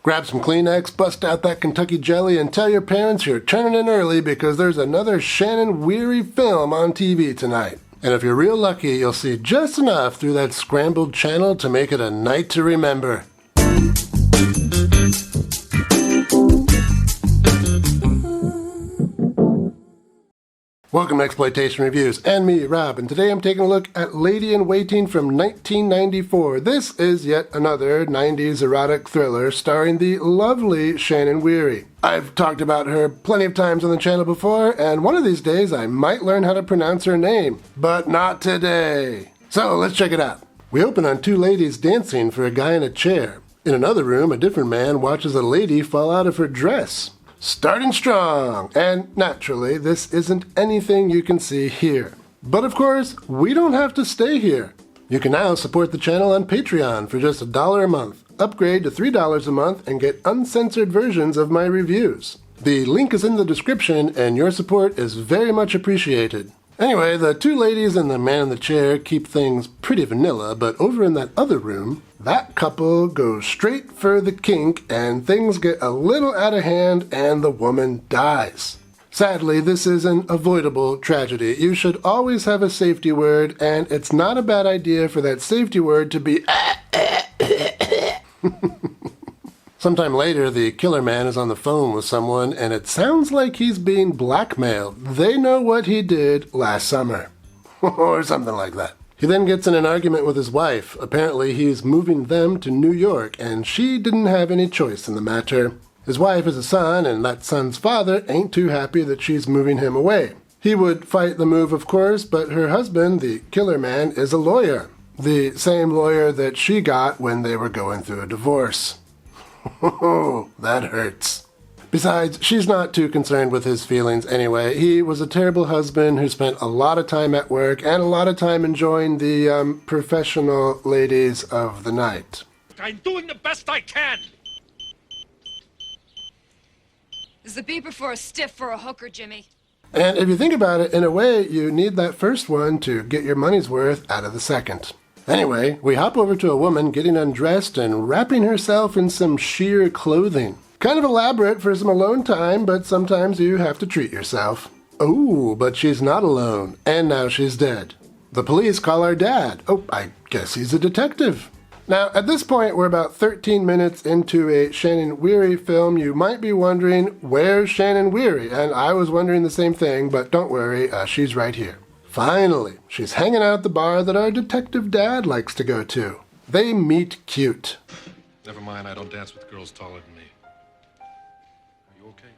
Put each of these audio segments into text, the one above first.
Grab some Kleenex, bust out that Kentucky jelly, and tell your parents you're turning in early because there's another Shannon Whirry film on TV tonight. And if you're real lucky, you'll see just enough through that scrambled channel to make it a night to remember. Welcome to Exploitation Reviews, and me, Rob, and today I'm taking a look at Lady in Waiting from 1994. This is yet another 90s erotic thriller starring the lovely Shannon Whirry. I've talked about her plenty of times on the channel before, and one of these days I might learn how to pronounce her name, but not today. So let's check it out. We open on two ladies dancing for a guy in a chair. In another room, a different man watches a lady fall out of her dress. Starting strong, and naturally, this isn't anything you can see here. But of course, we don't have to stay here. You can now support the channel on Patreon for just $1 a month. Upgrade to $3 a month and get uncensored versions of my reviews. The link is in the description, and your support is very much appreciated. Anyway, the two ladies and the man in the chair keep things pretty vanilla, but over in that other room, that couple goes straight for the kink and things get a little out of hand and the woman dies. Sadly, this is an avoidable tragedy. You should always have a safety word, and it's not a bad idea for that safety word to be Sometime later, the killer man is on the phone with someone, and it sounds like he's being blackmailed. They know what he did last summer. Or something like that. He then gets in an argument with his wife. Apparently, he's moving them to New York, and she didn't have any choice in the matter. His wife has a son, and that son's father ain't too happy that she's moving him away. He would fight the move, of course, but her husband, the killer man, is a lawyer. The same lawyer that she got when they were going through a divorce. Oh, that hurts. Besides, she's not too concerned with his feelings anyway. He was a terrible husband who spent a lot of time at work and a lot of time enjoying the professional ladies of the night. I'm doing the best I can. Is the beeper for a stiff or a hooker, Jimmy? And if you think about it, in a way, you need that first one to get your money's worth out of the second. Anyway, we hop over to a woman getting undressed and wrapping herself in some sheer clothing. Kind of elaborate for some alone time, but sometimes you have to treat yourself. Oh, but she's not alone, and now she's dead. The police call our dad. Oh, I guess he's a detective. Now, at this point, we're about 13 minutes into a Shannon Whirry film. You might be wondering, where's Shannon Whirry? And I was wondering the same thing, but don't worry, she's right here. Finally, she's hanging out at the bar that our detective dad likes to go to. They meet cute. Never mind, I don't dance with girls taller than me. Are you okay?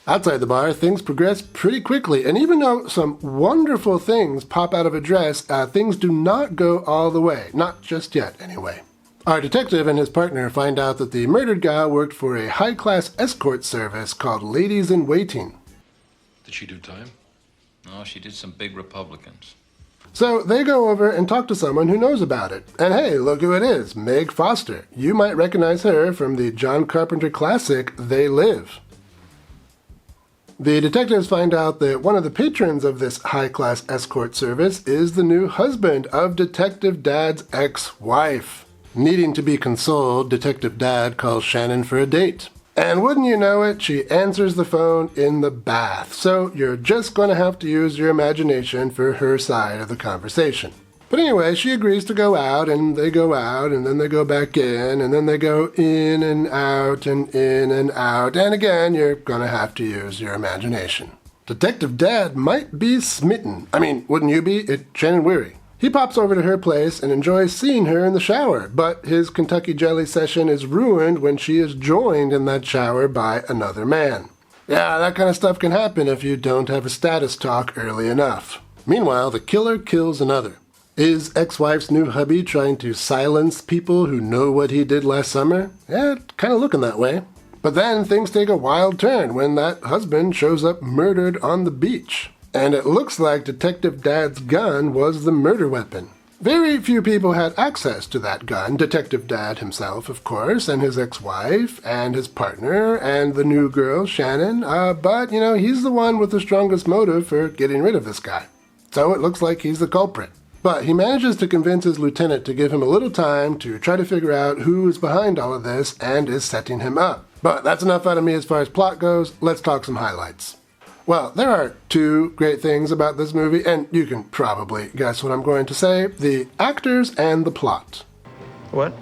Outside the bar, things progress pretty quickly, and even though some wonderful things pop out of a dress, things do not go all the way. Not just yet, anyway. Our detective and his partner find out that the murdered gal worked for a high-class escort service called Ladies in Waiting. Did she do time? No, she did some big Republicans. So they go over and talk to someone who knows about it. And hey, look who it is, Meg Foster. You might recognize her from the John Carpenter classic, They Live. The detectives find out that one of the patrons of this high-class escort service is the new husband of Detective Dad's ex-wife. Needing to be consoled, Detective Dad calls Shannon for a date. And wouldn't you know it, she answers the phone in the bath. So you're just going to have to use your imagination for her side of the conversation. But anyway, she agrees to go out, and they go out, and then they go back in, and then they go in and out, and in and out. And again, you're going to have to use your imagination. Detective Dad might be smitten. I mean, wouldn't you be? It's Shannon Whirry. He pops over to her place and enjoys seeing her in the shower, but his Kentucky Jelly session is ruined when she is joined in that shower by another man. Yeah, that kind of stuff can happen if you don't have a status talk early enough. Meanwhile, the killer kills another. Is ex-wife's new hubby trying to silence people who know what he did last summer? Yeah, kind of looking that way. But then things take a wild turn when that husband shows up murdered on the beach. And it looks like Detective Dad's gun was the murder weapon. Very few people had access to that gun. Detective Dad himself, of course, and his ex-wife, and his partner, and the new girl, Shannon, but, he's the one with the strongest motive for getting rid of this guy. So it looks like he's the culprit. But he manages to convince his lieutenant to give him a little time to try to figure out who is behind all of this and is setting him up. But that's enough out of me as far as plot goes. Let's talk some highlights. Well, there are two great things about this movie, and you can probably guess what I'm going to say. The actors and the plot. What?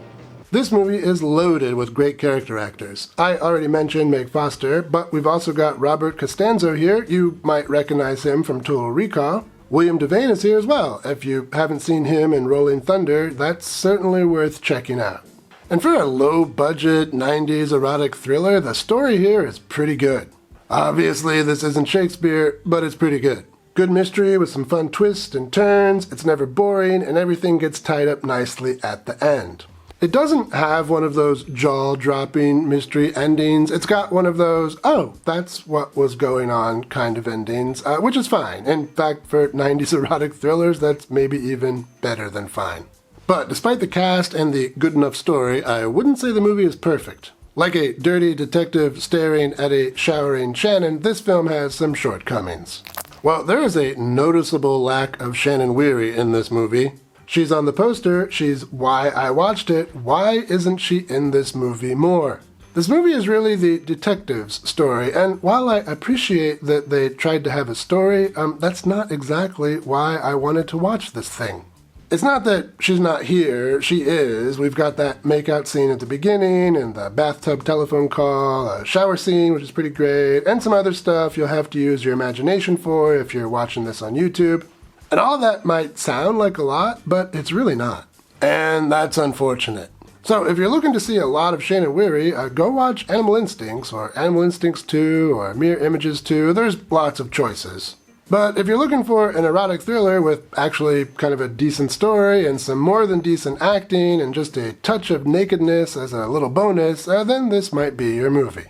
This movie is loaded with great character actors. I already mentioned Meg Foster, but we've also got Robert Costanzo here. You might recognize him from Total Recall. William Devane is here as well. If you haven't seen him in Rolling Thunder, that's certainly worth checking out. And for a low-budget 90s erotic thriller, the story here is pretty good. Obviously, this isn't Shakespeare, but it's pretty good. Good mystery with some fun twists and turns, it's never boring, and everything gets tied up nicely at the end. It doesn't have one of those jaw-dropping mystery endings. It's got one of those, oh, that's what was going on kind of endings, which is fine. In fact, for 90s erotic thrillers, that's maybe even better than fine. But despite the cast and the good enough story, I wouldn't say the movie is perfect. Like a dirty detective staring at a showering Shannon, this film has some shortcomings. Well, there is a noticeable lack of Shannon Whirry in this movie. She's on the poster, she's why I watched it. Why isn't she in this movie more? This movie is really the detective's story, and while I appreciate that they tried to have a story, that's not exactly why I wanted to watch this thing. It's not that she's not here, she is. We've got that makeout scene at the beginning, and the bathtub telephone call, a shower scene, which is pretty great, and some other stuff you'll have to use your imagination for if you're watching this on YouTube. And all that might sound like a lot, but it's really not. And that's unfortunate. So if you're looking to see a lot of Shannon Whirry, go watch Animal Instincts, or Animal Instincts 2, or Mirror Images 2. There's lots of choices. But if you're looking for an erotic thriller with actually kind of a decent story and some more than decent acting and just a touch of nakedness as a little bonus, then this might be your movie.